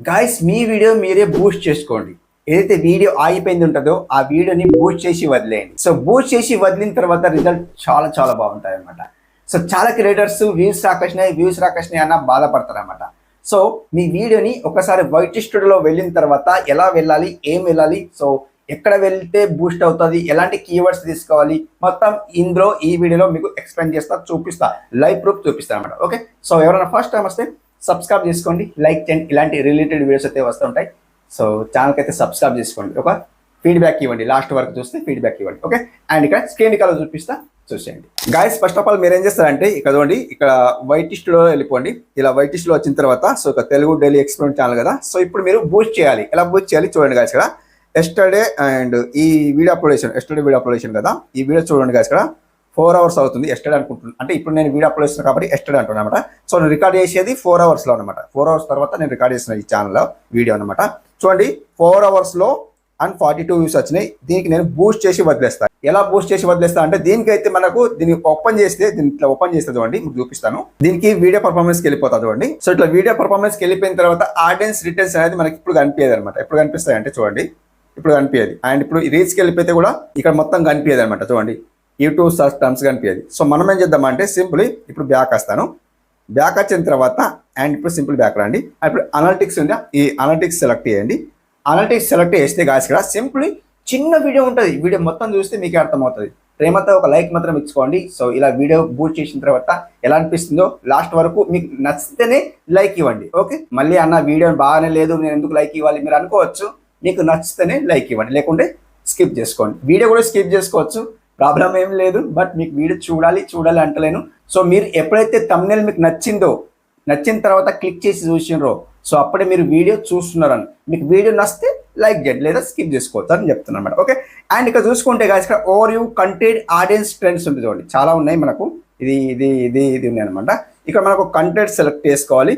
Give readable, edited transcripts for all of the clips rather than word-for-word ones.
Guys మీ video మీరే Boost చేసుకోండి. ఏదైతే వీడియో ఆగిపోయింది ఉంటుందో ఆ వీడియోని బూస్ట్ చేసి వదిలేయండి. సో బూస్ట్ చేసి వదిలిన తర్వాత రిజల్ట్ చాలా చాలా బాగుంటాయి అనమాట. సో చాలా క్రియేటర్స్ వ్యూస్ రాకష్నాయి అన్న బాధపడతారు అనమాట. సో మీ వీడియోని ఒకసారి వైట్ స్టూడియోలో వెళ్ళిన తర్వాత ఎలా వెళ్ళాలి, ఏం వెళ్ళాలి, సో ఎక్కడ వెళ్తే బూస్ట్ అవుతుంది, ఎలాంటి కీవర్డ్స్ తీసుకోవాలి, మొత్తం ఇందులో ఈ వీడియోలో మీకు ఎక్స్ప్లెయిన్ చేస్తా, చూపిస్తా, లైవ్ ప్రూఫ్ చూపిస్తాను అనమాట. ఓకే, సో ఎవరైనా ఫస్ట్ టైం వస్తే సబ్స్క్రైబ్ చేసుకోండి, లైక్ చేయండి. ఇలాంటి రిలేటెడ్ వీడియోస్ అయితే వస్తుంటాయి. సో ఛానల్కి అయితే సబ్స్క్రైబ్ చేసుకోండి, ఒక ఫీడ్బ్యాక్ ఇవ్వండి, లాస్ట్ వరకు చూస్తే ఫీడ్బ్యాక్ ఇవ్వండి. ఓకే, అండ్ ఇక్కడ స్క్రీన్ కాల్ చూపిస్తా, చూసేయండి. గాయస్ ఫస్ట్ ఆఫ్ ఆల్ మీరు ఏం చేస్తారంటే ఇక్కడ చూడండి, ఇక్కడ వైట్ స్టూడియో వెళ్ళిపోండి. ఇలా వైట్ స్టూడియో వచ్చిన తర్వాత సో ఒక తెలుగు డైలీ ఎక్స్పెరిమెంట్ ఛానల్ కదా. సో ఇప్పుడు మీరు బూస్ట్ చేయాలి. ఎలా బూస్ట్ చేయాలి చూడండి గాయస్. ఇక్కడ ఎస్టర్డే అండ్ ఈ వీడియో అప్లోడేషన్ కదా. ఈ వీడియో చూడండి గాయస్. ఇక్కడ 4 hours అవుతుంది. ఎస్టర్డే అనుకుంటున్నాను, అంటే ఇప్పుడు నేను వీడియో అప్లోడ్ చేస్తున్నాను కాబట్టి ఎస్టర్డే అంటున్నాను అనమాట. సో నేను రికార్డ్ చేసేది 4 hours అనమాట. 4 hours తర్వాత నేను రికార్డ్ చేసిన ఈ ఛానల్లో వీడియో అనమాట. చూడండి 4 hours అండ్ 42 views వచ్చినాయి. దీనికి నేను బూస్ట్ చేసి వదిలేస్తాను. ఎలా బూస్ట్ చేసి వదిలేస్తా అంటే దీనికైతే మనకు దీన్ని ఓపెన్ చేస్తే ఇట్లా ఓపెన్ చేస్తే చూడండి, మీకు చూపిస్తాను. దీనికి వీడియో పర్ఫార్మెన్స్కి వెళ్ళిపోతా చూడండి. సో ఇట్లా వీడియో పర్ఫార్మెన్స్కి వెళ్ళిపోయిన తర్వాత ఆడియన్స్ రిటర్న్స్ అనేది మనకి ఇప్పుడు కనిపించదు అనమాట. ఎప్పుడు కనిపిస్తాయి అంటే చూడండి, ఇప్పుడు కనిపించేది. అండ్ ఇప్పుడు రీచ్కి వెళ్ళిపోతే కూడా ఇక్కడ మొత్తం కనిపించదు అనమాట. చూడండి యూట్యూబ్ సర్చ్ టర్మ్స్ కనిపించేది. సో మనం ఏం చేద్దామంటే సింపుల్ ఇప్పుడు బ్యాక్ వస్తాను. బ్యాక్ వచ్చిన తర్వాత అండ్ ఇప్పుడు సింపుల్ బ్యాక్ రండి. ఇప్పుడు అనలిటిక్స్ ఉందా, ఈ అనలిటిక్స్ సెలెక్ట్ చేయండి. అనలిటిక్స్ సెలెక్ట్ చేస్తే గాయస్ ఇక్కడ సింపుల్ చిన్న వీడియో ఉంటుంది. వీడియో మొత్తం చూస్తే మీకు అర్థమవుతుంది. ప్రేమతో ఒక లైక్ మాత్రం ఇచ్చుకోండి. సో ఇలా వీడియో బూస్ట్ చేసిన తర్వాత ఎలా అనిపిస్తుందో లాస్ట్ వరకు మీకు నచ్చితేనే లైక్ ఇవ్వండి. ఓకే, మళ్ళీ అన్న వీడియో బాగానే లేదు, నేను ఎందుకు లైక్ ఇవ్వాలి మీరు అనుకోవచ్చు. మీకు నచ్చితేనే లైక్ ఇవ్వండి, లేకుంటే స్కిప్ చేసుకోండి. వీడియో కూడా స్కిప్ చేసుకోవచ్చు, ప్రాబ్లం ఏం లేదు. బట్ మీకు వీడియో చూడాలి అంటలేను. సో మీరు ఎప్పుడైతే థంబ్నెయిల్ మీకు నచ్చిన తర్వాత క్లిక్ చేసి చూసినారో సో అప్పుడే మీరు వీడియో చూస్తున్నారని. మీకు వీడియో నచ్చితే లైక్ చేయండి, లేదా స్కిప్ చేసుకోవచ్చు అని చెప్తున్నాను అనమాట. ఓకే, అండ్ ఇక్కడ చూసుకుంటే గాయస్ ఇక్కడ over view content audience trends ఉంటుంది చూడండి, చాలా ఉన్నాయి మనకు. ఇది ఉన్నాయి అనమాట. ఇక్కడ మనకు కంటెంట్ సెలెక్ట్ చేసుకోవాలి.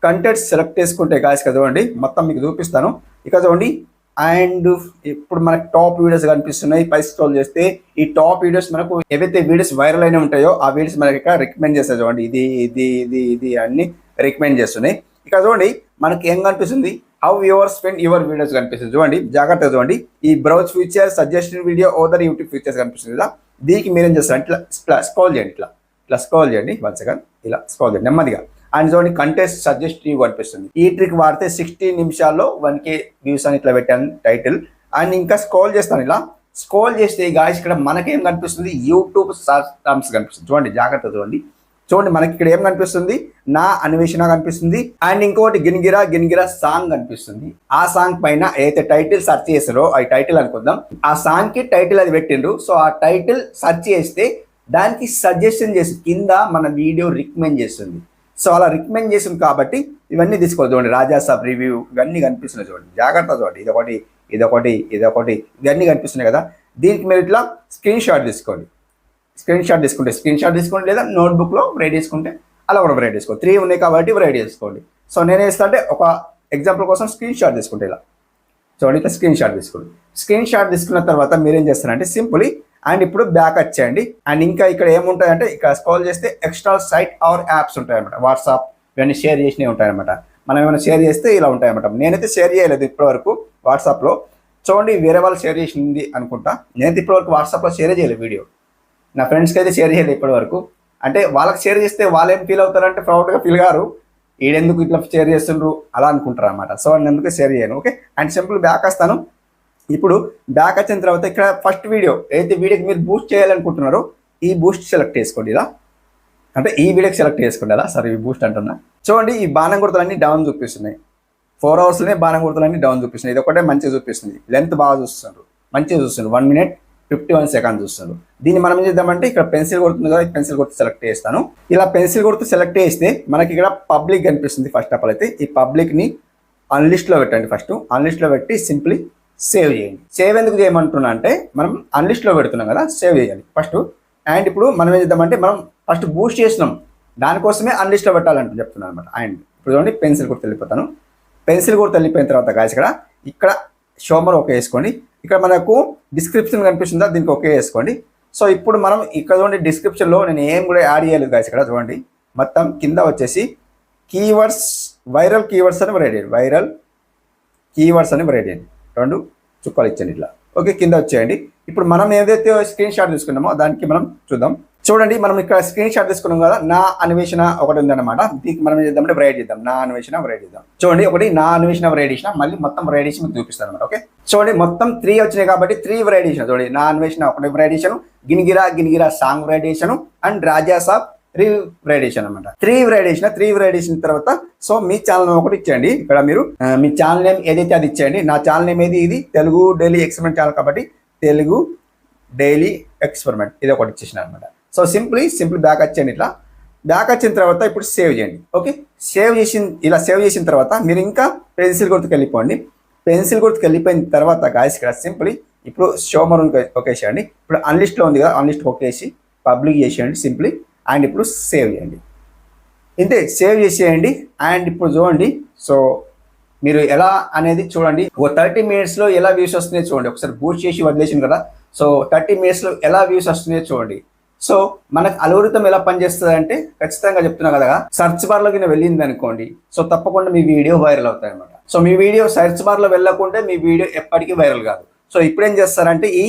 కంటెంట్ సెలెక్ట్ చేసుకుంటే గాయస్ ఇక్కడ చూడండి మొత్తం మీకు చూపిస్తాను. ఇక్కడ చూడండి అండ్ ఇప్పుడు మనకు టాప్ వీడియోస్ కనిపిస్తున్నాయి. పై స్క్రోల్ చేస్తే ఈ టాప్ వీడియోస్ మనకు ఏవైతే వీడియోస్ వైరల్ అయినా ఉంటాయో ఆ వీడియోస్ మనకి ఇక్కడ రికమెండ్ చేస్తాయి చూడండి. ఇది అన్ని రికమెండ్ చేస్తున్నాయి. ఇక్కడ చూడండి మనకి ఏం కనిపిస్తుంది, how your spend your videos కనిపిస్తుంది చూడండి. జాగ్రత్తగా చూడండి, ఈ browse feature, suggestion video, other YouTube features కనిపిస్తుంది కదా. దీనికి మీరేం చేస్తారు అంటే ఇట్లా స్క్రోల్ చేయండి, ఇట్లా స్క్రోల్ చేయండి. 1 second ఇలా స్క్రోల్ చేయండి నెమ్మదిగా. అండ్ చూడండి కంటెస్ట్ సజెస్టివ్ కనిపిస్తుంది. ఈ ట్రిక్ వాడితే 16 నిమిషాల్లో 1K వ్యూస్ అని ఇట్లా పెట్టాను టైటిల్. అండ్ ఇంకా స్క్రోల్ చేస్తాను. ఇలా స్క్రోల్ చేస్తే గాయస్ ఇక్కడ మనకేం కనిపిస్తుంది, యూట్యూబ్ సర్చ్ టర్మ్స్ కనిపిస్తుంది చూడండి. జాగ్రత్త చూడండి మనకి ఇక్కడ ఏం కనిపిస్తుంది, నా అన్వేషణ కనిపిస్తుంది. అండ్ ఇంకోటి గిన్గిరా సాంగ్ కనిపిస్తుంది. ఆ సాంగ్ పైన ఏదైతే టైటిల్ సెర్చ్ చేసారో ఆ టైటిల్ అనుకుందాం, ఆ సాంగ్ కి టైటిల్ అది పెట్టిండ్రు. సో ఆ టైటిల్ సెర్చ్ చేస్తే దానికి సజెషన్ చేసి కింద మన వీడియో రికమెండ్ చేస్తుంది. సో అలా రికమెండ్ చేసింది కాబట్టి ఇవన్నీ తీసుకోవాలి చూడండి. రాజా సాబ్ రివ్యూ ఇవన్నీ కనిపిస్తున్నాయి చూడండి. జాగ్రత్త చూడండి, ఇదొకటి ఇవన్నీ కనిపిస్తున్నాయి కదా. దీనికి మీరు ఇట్లా స్క్రీన్ షాట్ తీసుకుంటే లేదా నోట్బుక్లో రైట్ చేసుకుంటే అలా కూడా రైట్ చేసుకోండి. 3 ఉన్నాయి కాబట్టి రైట్ చేసుకోండి. సో నేను వేస్తుంటే ఒక ఎగ్జాంపుల్ కోసం స్క్రీన్ షాట్ తీసుకుంటే ఇలా చూడండి, ఇట్లా స్క్రీన్ షాట్ తీసుకున్న తర్వాత మీరేం చేస్తారంటే సింపుల్లీ అండ్ ఇప్పుడు బ్యాక్ వచ్చేయండి. అండ్ ఇంకా ఇక్కడ ఏముంటాయంటే ఇక్కడ స్క్రోల్ చేస్తే ఎక్స్ట్రా సైట్ ఆర్ యాప్స్ ఉంటాయన్నమాట. వాట్సాప్ ఇవన్నీ షేర్ చేసినవి ఉంటాయన్నమాట. మనం ఏమైనా షేర్ చేస్తే ఇలా ఉంటాయన్నమాట. నేనైతే షేర్ చేయలేదు ఇప్పటివరకు వాట్సాప్లో. చూడండి వేరే వాళ్ళు షేర్ చేసింది అనుకుంటా. నేనైతే ఇప్పటివరకు వాట్సాప్లో షేర్ చేయలేదు వీడియో. నా ఫ్రెండ్స్కి అయితే షేర్ చేయలేదు ఇప్పటివరకు. అంటే వాళ్ళకి షేర్ చేస్తే వాళ్ళు ఏం ఫీల్ అవుతారంటే ప్రౌడ్గా ఫీల్ గారు, ఈడెందుకు ఇట్లా షేర్ చేస్తుండ్రు అలా అనుకుంటారు అనమాట. సో నేను ఎందుకు షేర్ చేయను. ఓకే, అండ్ సింపుల్ బ్యాక్ వస్తాను. ఇప్పుడు బ్యాక్ వచ్చిన తర్వాత ఇక్కడ ఫస్ట్ వీడియో ఏదైతే వీడియోకి మీరు బూస్ట్ చేయాలనుకుంటున్నారో ఈ బూస్ట్ సెలెక్ట్ చేసుకోండి. ఇలా అంటే ఈ వీడియోకి సెలెక్ట్ చేసుకోండి. అలా సరే ఈ బూస్ట్ అంటున్నా. చూడండి ఈ బాణం గుర్తులన్నీ డౌన్ చూపిస్తున్నాయి. 4 hours బాణం గుర్తులన్నీ డౌన్ చూపిస్తున్నాయి. ఇది ఒకటే మంచిగా చూపిస్తుంది. లెంత్ బాగా చూస్తున్నారు, మంచిగా చూస్తున్నారు. 1 minute 51 seconds చూస్తున్నారు. దీన్ని మనం ఏం చేద్దామంటే ఇక్కడ పెన్సిల్ గుర్తుంది కదా, పెన్సిల్ గుర్తు సెలెక్ట్ చేస్తాను. ఇలా పెన్సిల్ గుర్తు సెలెక్ట్ చేస్తే మనకి ఇక్కడ పబ్లిక్ కనిపిస్తుంది. ఫస్ట్ ఆఫ్ ఆల్ అయితే ఈ పబ్లిక్ని అన్లిస్ట్లో పెట్టండి. ఫస్ట్ అన్లిస్ట్లో పెట్టి సింప్లీ సేవ్ చేయండి. సేవ్ ఎందుకు చేయమంటున్నా అంటే మనం అన్లిస్ట్లో పెడుతున్నాం కదా, సేవ్ చేయాలి ఫస్ట్. అండ్ ఇప్పుడు మనం ఏం చేద్దామంటే మనం ఫస్ట్ బూస్ట్ చేసినాం, దానికోసమే అన్లిస్ట్లో పెట్టాలంటూ చెప్తున్నాను అనమాట. అండ్ ఇప్పుడు చూడండి పెన్సిల్ గుర్తు వెళ్ళిపోతాను. పెన్సిల్ గుర్తు వెళ్ళిపోయిన తర్వాత గాయస్ ఇక్కడ షోమర్ ఓకే వేసుకోండి. ఇక్కడ మనకు డిస్క్రిప్షన్ కనిపిస్తుందా, దీనికి ఓకే వేసుకోండి. సో ఇప్పుడు మనం ఇక్కడ చూడండి డిస్క్రిప్షన్లో నేను ఏం కూడా యాడ్ చేయలేదు గాయస్. ఇక్కడ చూడండి మొత్తం కింద వచ్చేసి కీవర్డ్స్, వైరల్ కీవర్డ్స్ అని రెడీ, వైరల్ కీవర్డ్స్ అని రైట్ చేయండి, 2 చుక్కలు ఇచ్చేయండి ఇట్లా. ఓకే, కింద వచ్చేయండి. ఇప్పుడు మనం ఏదైతే స్క్రీన్ షాట్ తీసుకున్నామో దానికి మనం చూద్దాం. చూడండి, మనం ఇక్కడ స్క్రీన్ షాట్ తీసుకున్నాం కదా, నా అన్వేషణ ఒకటి ఉందన్నమాట. దీనికి మనం చేద్దామంటే రైట్ చేద్దాం, నా అన్వేషణ రైట్ చేద్దాం. చూడండి, ఒకటి నా అన్వేషణ రైట్ చేసిన, మళ్ళీ మొత్తం రైట్ చేసి మీకు చూపిస్తాను అనమాట. ఓకే, చూడండి మొత్తం 3 వచ్చినాయి కాబట్టి 3 రైట్ చేసిన. చూడండి, నా అన్వేషణ ఒకటి రైట్ చేశాను, గినిగిరా సాంగ్ రైట్ చేశాను, అండ్ రాజా సాబ్ 3 రైట్ చేశాను అనమాట. 3 రైట్ చేసిన తర్వాత సో మీ ఛానల్ ఒకటి ఇచ్చేయండి. ఇక్కడ మీరు మీ ఛానల్ నేమ్ ఏదైతే అది ఇచ్చేయండి. నా ఛానల్ నేమ్ ఏది, ఇది తెలుగు డైలీ ఎక్స్పెరిమెంట్ ఛానల్ కాబట్టి తెలుగు డైలీ ఎక్స్పెరిమెంట్ ఇది ఒకటి ఇచ్చేసిన అనమాట. సో సింప్లీ బ్యాక్ వచ్చేయండి. ఇట్లా బ్యాక్ వచ్చిన తర్వాత ఇప్పుడు సేవ్ చేయండి. ఓకే, ఇలా సేవ్ చేసిన తర్వాత మీరు ఇంకా పెన్సిల్ గుర్తుకు వెళ్ళిపోండి. పెన్సిల్ గుర్తుకు వెళ్ళిపోయిన తర్వాత గాయస్ ఇక్కడ సింప్లీ ఇప్పుడు షో మరూన్ ఒకేసేయండి. ఇప్పుడు అన్లిస్ట్లో ఉంది కదా, అన్లిస్ట్ ఒకేసి పబ్లిక్ చేసేయండి సింప్లీ. అండ్ ఇప్పుడు సేవ్ చేయండి. ఇంతే, సేవ్ చేసేయండి. అండ్ ఇప్పుడు చూడండి, సో మీరు ఎలా అనేది చూడండి. ఒక 30 మినిట్స్లో ఎలా వ్యూస్ వస్తున్నాయో చూడండి. ఒకసారి బూస్ట్ చేసి వదిలేసింది కదా, సో 30 మినిట్స్లో ఎలా వ్యూస్ వస్తున్నాయో చూడండి. సో మనకు అల్గోరిథం ఎలా పనిచేస్తుంది అంటే ఖచ్చితంగా చెప్తున్నా కదా, సర్చ్ బార్లోకి వెళ్ళింది అనుకోండి, సో తప్పకుండా మీ వీడియో వైరల్ అవుతాయి అనమాట. సో మీ వీడియో సర్చ్ బార్లో వెళ్ళకుంటే మీ వీడియో ఎప్పటికీ వైరల్ కాదు. సో ఇప్పుడు ఏం చేస్తారంటే ఈ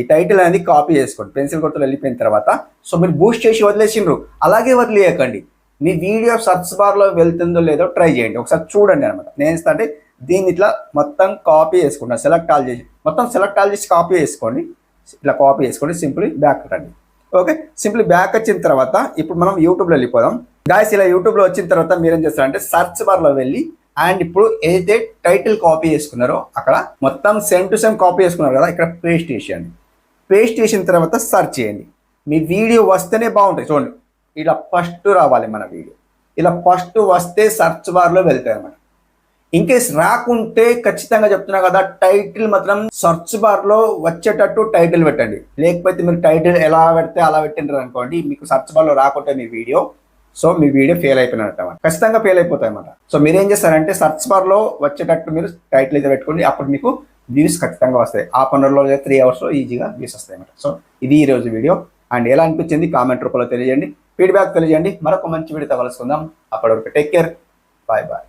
టైటిల్ అనేది కాపీ చేసుకోండి. పెన్సిల్ గుర్తులు వెళ్ళిపోయిన తర్వాత సో మీరు బూస్ట్ చేసి వదిలేసిండ్రు, అలాగే వదిలేయకండి. మీ వీడియో సర్చ్ బార్లో వెళ్తుందో లేదో ట్రై చేయండి, ఒకసారి చూడండి అనమాట. నేను అంటే దీన్ని ఇట్లా మొత్తం కాపీ చేసుకుంటాను, సెలెక్ట్ ఆల్ చేసి కాపీ చేసుకోండి. ఇట్లా కాపీ చేసుకోండి, సింపుల్లీ బ్యాక్ రండి. ఓకే, సింపుల్లీ బ్యాక్ వచ్చిన తర్వాత ఇప్పుడు మనం యూట్యూబ్లో వెళ్ళిపోదాం. గాయస్ ఇలా యూట్యూబ్లో వచ్చిన తర్వాత మీరేం చేస్తారంటే సర్చ్ బార్లో వెళ్ళి అండ్ ఇప్పుడు ఏదైతే టైటిల్ కాపీ చేసుకున్నారో అక్కడ మొత్తం సేమ్ టు సేమ్ కాపీ చేసుకున్నారు కదా, ఇక్కడ పేస్ట్ చేసేయండి. పేస్ట్ చేసిన తర్వాత సర్చ్ చేయండి. మీ వీడియో వస్తేనే బాగుంటుంది. చూడండి, ఇలా ఫస్ట్ రావాలి మన వీడియో, ఇలా ఫస్ట్ వస్తే సర్చ్ బార్లో వెళ్తాయి అన్నమాట. ఇన్కేస్ రాకుంటే ఖచ్చితంగా చెప్తున్నా కదా, టైటిల్ మాత్రం సర్చ్ బార్లో వచ్చేటట్టు టైటిల్ పెట్టండి. లేకపోతే మీరు టైటిల్ ఎలా పెడితే అలా పెట్టినారు అనుకోండి, మీకు సర్చ్ బార్లో రాకుంటే మీ వీడియో, సో మీ వీడియో ఫెయిల్ అయిపోయినట్టు అన్నమాట, ఖచ్చితంగా ఫెయిల్ అయిపోతాయి అన్నమాట. సో మీరు ఏం చేస్తారంటే సర్చ్ బార్లో వచ్చేటట్టు మీరు టైటిల్ అయితే పెట్టుకోండి, అప్పుడు మీకు వ్యూస్ ఖచ్చితంగా వస్తాయి. హాఫ్ అన్ అవర్లో లేదా 3 అవర్స్లో ఈజీగా వ్యూస్ వస్తాయి అన్నమాట. సో ఇది ఈరోజు వీడియో. అండ్ ఎలా అనిపించింది కామెంట్ రూపంలో తెలియజేయండి, ఫీడ్బ్యాక్ తెలియజేయండి. మరొక మంచి వీడియోతో కలుసుకుందాం. అప్పటి వరకు టేక్ కేర్, బాయ్.